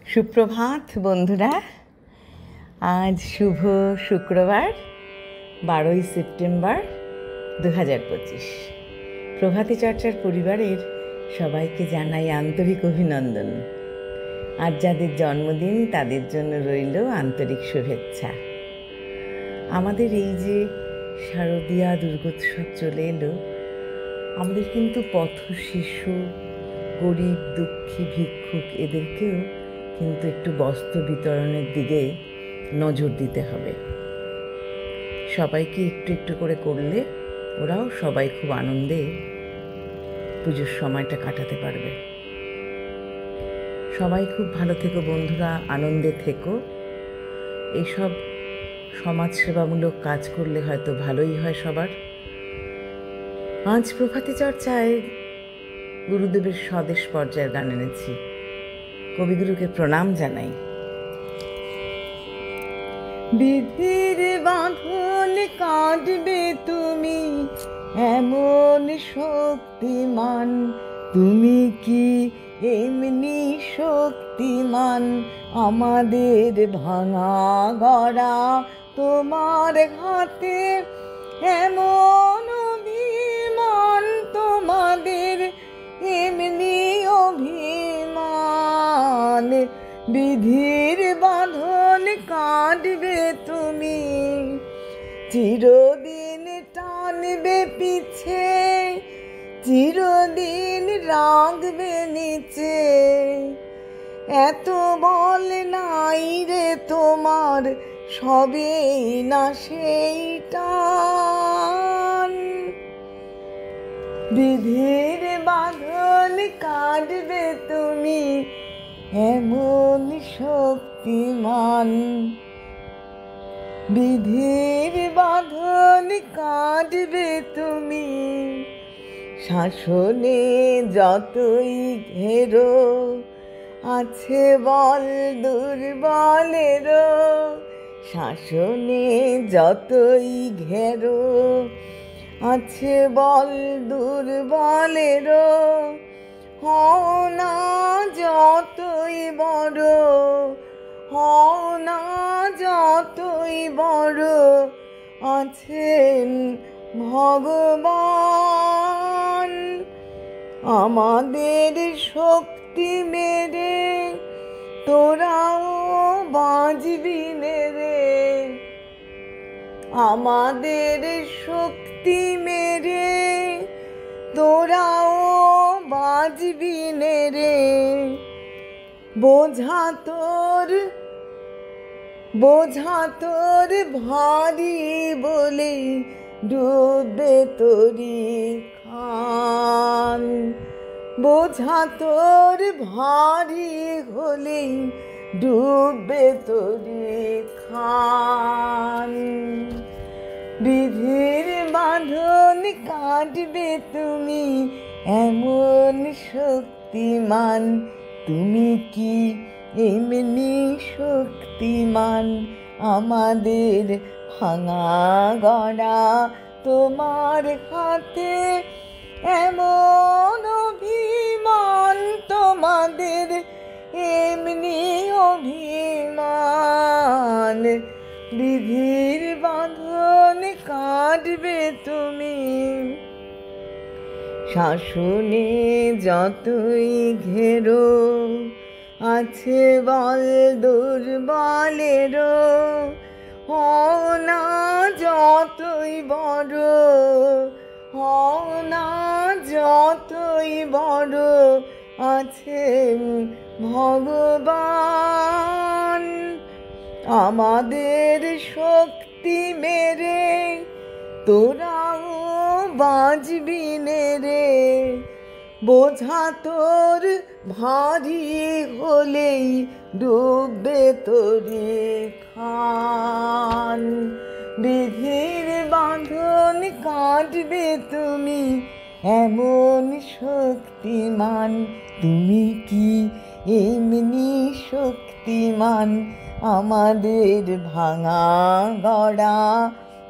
সুপ্রভাত বন্ধুরা। আজ শুভ শুক্রবার 12ই সেপ্টেম্বর 2025। প্রভাতী চর্চার পরিবারের সবাইকে জানাই আন্তরিক অভিনন্দন। আর যাদের জন্মদিন তাদের জন্য রইল আন্তরিক শুভেচ্ছা। আমাদের এই যে শারদীয়া দুর্গোৎসব চলে এলো, আমাদের কিন্তু পথ শিশু, গরিব দুঃখী ভিক্ষুক এদেরকেও কিন্তু একটু বস্ত্র বিতরণের দিকে নজর দিতে হবে। সবাইকে একটু একটু করে করলে ওরাও সবাই খুব আনন্দে পুজোর সময়টা কাটাতে পারবে। সবাই খুব ভালো থেকো বন্ধুরা, আনন্দে থেকো। এইসব সমাজসেবামূলক কাজ করলে হয়তো ভালোই হয় সবার। আজ প্রভাতী চর্চায় গুরুদেবের স্বদেশ পর্যায়ের গান এনেছি। কবিগুরুকে প্রণাম জানাই। বিধির বাঁধন কাটবে তুমি, এমন শক্তিমান তুমি কি এমনি শক্তিমান? আমাদের ভাঙা গড়া তোমার হাতে, এমন অভিমান তোমাদের এমনি অভিমান। বিধির বাঁধন কাটবে তুমি, চিরদিন টানবে পিছে, চিরদিন রাখবে নিচে। এত বল নাই রে তোমার, সবেই না সেইটা। বিধির বাঁধন কাটবে তুমি, এমন শক্তিমান। বিধির বাঁধন কাটবে তুমি, শাসনে যতই ঘেরো আছে বল দুর্বলেরও। শাসনে যতই ঘেরো আছে বল দুর্বলেরও। হও না যতই বড়, হও না যতই বড়, আছেন ভগবান। আমাদের শক্তি মেরে তোরাও বাঁচবি রে, আমাদের শক্তি মেরে তোরাও বাঁচবি রে। বোঝা তোর ভারী বলে ডুববে তোরি খান। বোঝা তোর ভারী হলে ডুববে তোরি খান। বিধির বাঁধন কাটবে তুমি, এমন শক্তিমান তুমি কি এমনি শক্তিমান? আমাদের ভাঙা গড়া তোমার হাতে, এমন অভিমান তোমাদের এমনি অভিমান। বিধির বাঁধন কাটবে তুমি, শাসনে যতই ঘেরো আছে বল দুর্বলেরও। হও না যতই বড়, হও না যতই বড়, আছেন ভগবান। আমাদের শক্তি মেরে তোরাও বাঁচবি রে। বোঝা তোর ভারী হলেই ডুববে তোরি খান। বিধির বাঁধন কাটবে তুমি, এমন শক্তিমান তুমি কি এমনি শক্তিমান? আমাদের ভাঙা গড়া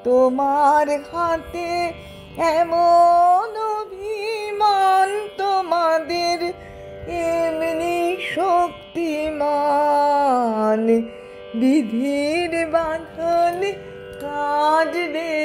তোমার হাতে, এমন অভিমান তোমাদের এমনি শক্তিমান। বিধির বাঁধন কাটবে